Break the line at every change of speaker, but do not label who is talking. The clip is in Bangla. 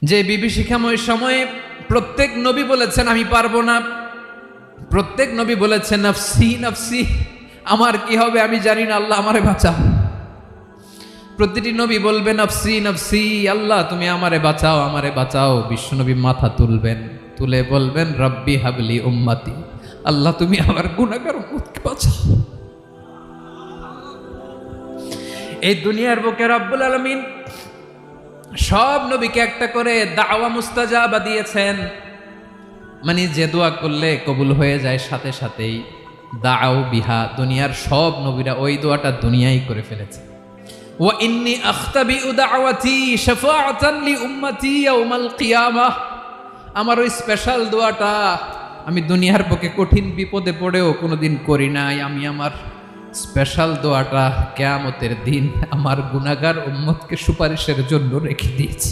যে বিভীষিকাময় সময়ে প্রত্যেক নবী বলেছেন আমি পারবো না, প্রত্যেক নবী বলেছেন নফসি নফসি, আমার কি হবে আমি জানি না, আল্লাহ আমারে বাঁচাও। প্রতিটি নবী বলবেন নফসি নফসি, আল্লাহ তুমি আমারে বাঁচাও আমারে বাঁচাও। বিশ্বনবী মাথা তুলবেন, তুলে বলবেন রব্বি হাবলি উম্মতি, আল্লাহ তুমি আমার গুনাহগার উম্মতকে বাঁচাও। এই দুনিয়ার বুকে রব্বুল আলামিন সব নবীকে একটা করে দাওয়া মুস্তাজাবা দিয়েছেন, মানে যে দোয়া করলে কবুল হয়ে যায় সাথে সাথেই। দাও বিহা, দুনিয়ার সব নবীরা ওই দোয়াটা দুনিয়ায় করে ফেলেছে। ওয়া ইন্নী আখতাবিউ দাওয়াতি শাফাআতান লি উম্মতি ইয়াউমাল কিয়ামাহ, আমার ওই স্পেশাল দোয়াটা আমি দুনিয়ার বুকে কঠিন বিপদে পড়েও কোনোদিন করি নাই। আমি আমার স্পেশাল দোয়াটা কিয়ামতের দিন আমার গুনাহগার উম্মতকে সুপারিশের জন্য রেখে দিয়েছি।